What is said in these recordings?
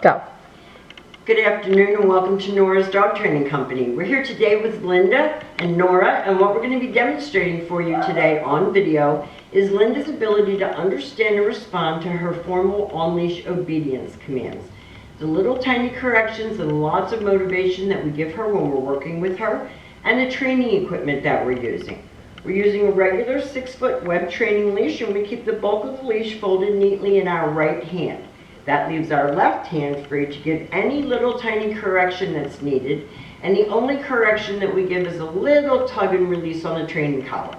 Go. Good afternoon and welcome to Nora's Dog Training Company. We're here today with Linda and Nora, and what we're going to be demonstrating for you today on video is Linda's ability to understand and respond to her formal on-leash obedience commands. The little tiny corrections and lots of motivation that we give her when we're working with her, and the training equipment that we're using. We're using a regular 6-foot web training leash, and we keep the bulk of the leash folded neatly in our right hand. That leaves our left hand free to give any little tiny correction that's needed, and the only correction that we give is a little tug and release on the training collar.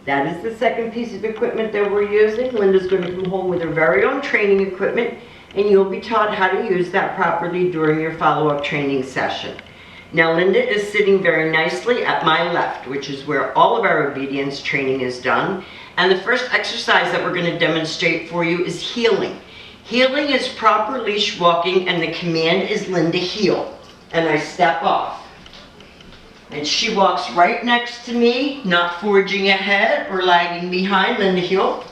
That is the second piece of equipment that we're using. Linda's going to come home with her very own training equipment, and you'll be taught how to use that properly during your follow-up training session. Now Linda is sitting very nicely at my left, which is where all of our obedience training is done, and the first exercise that we're going to demonstrate for you is heeling. Heeling is proper leash walking, and the command is Linda heel. And I step off. And she walks right next to me, not forging ahead or lagging behind. Linda heel.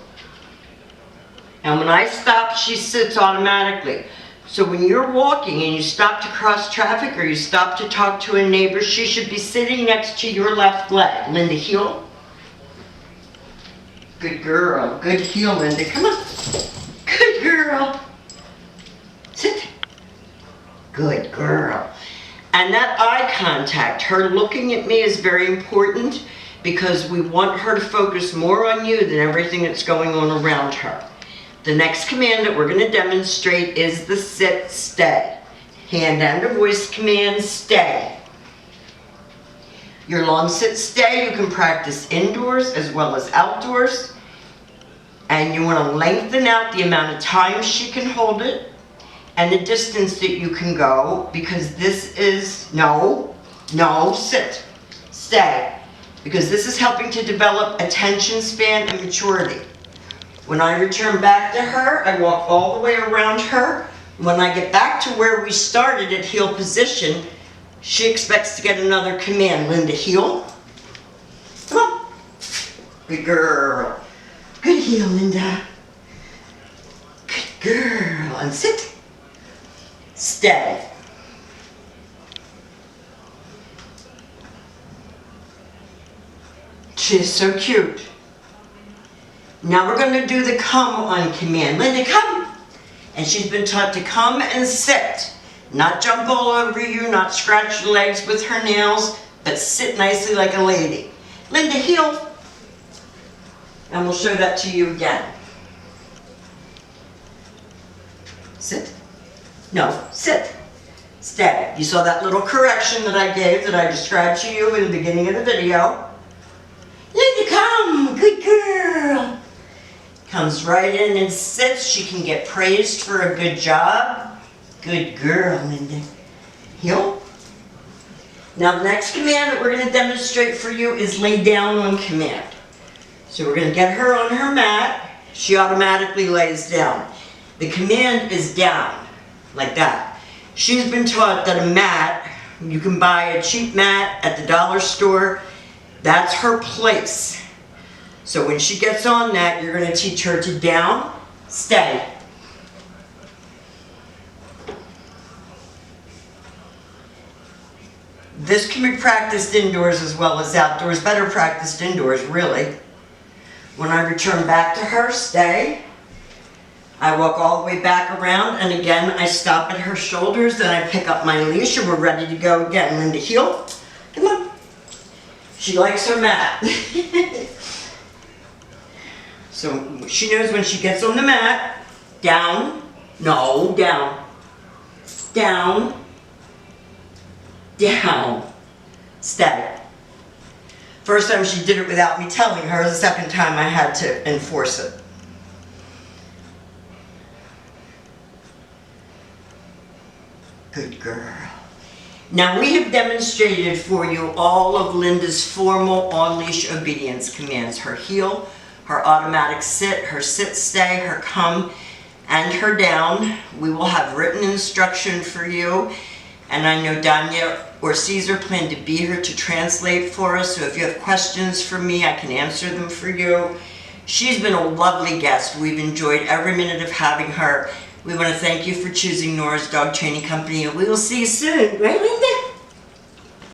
And when I stop, she sits automatically. So when you're walking and you stop to cross traffic or you stop to talk to a neighbor, she should be sitting next to your left leg. Linda heel. Good girl. Good heel, Linda. Come on. Good girl. Sit. Good girl. And that eye contact, her looking at me, is very important because we want her to focus more on you than everything that's going on around her. The next command that we're going to demonstrate is the sit, stay. Hand and a voice command, stay. Your long sit, stay, you can practice indoors as well as outdoors. And you want to lengthen out the amount of time she can hold it and the distance that you can go, because this is, no, sit, stay. Because this is helping to develop attention span and maturity. When I return back to her, I walk all the way around her. When I get back to where we started at heel position, she expects to get another command. Linda, heel. Come on. Good girl. Good heel, Linda. Good girl. And sit. Stay. She's so cute. Now we're going to do the come on command. Linda, come. And she's been taught to come and sit. Not jump all over you, not scratch your legs with her nails, but sit nicely like a lady. Linda, heel. And we'll show that to you again. Sit. No, sit. Stay. You saw that little correction that I gave, that I described to you in the beginning of the video. Linda, come. Good girl. Comes right in and sits. She can get praised for a good job. Good girl, Linda. Heel. Now the next command that we're going to demonstrate for you is lay down on command. So we're going to get her on her mat. She automatically lays down. The command is down, like that. She's been taught that a mat, you can buy a cheap mat at the dollar store. That's her place. So when she gets on that, you're going to teach her to down, stay. This can be practiced indoors as well as outdoors. Better practiced indoors, really. When I return back to her, stay. I walk all the way back around, and again, I stop at her shoulders, and I pick up my leash, and we're ready to go again. Linda, heel. Come on. She likes her mat. So she knows when she gets on the mat, down, no, down, down, down, stay. First time she did it without me telling her. The second time I had to enforce it. Good girl. Now we have demonstrated for you all of Linda's formal on-leash obedience commands. Her heel, her automatic sit, her sit stay, her come, and her down. We will have written instruction for you. And I know Danya or Caesar plan to be here to translate for us, so if you have questions for me, I can answer them for you. She's been a lovely guest. We've enjoyed every minute of having her. We want to thank you for choosing Nora's Dog Training Company, and we will see you soon. Right, Linda?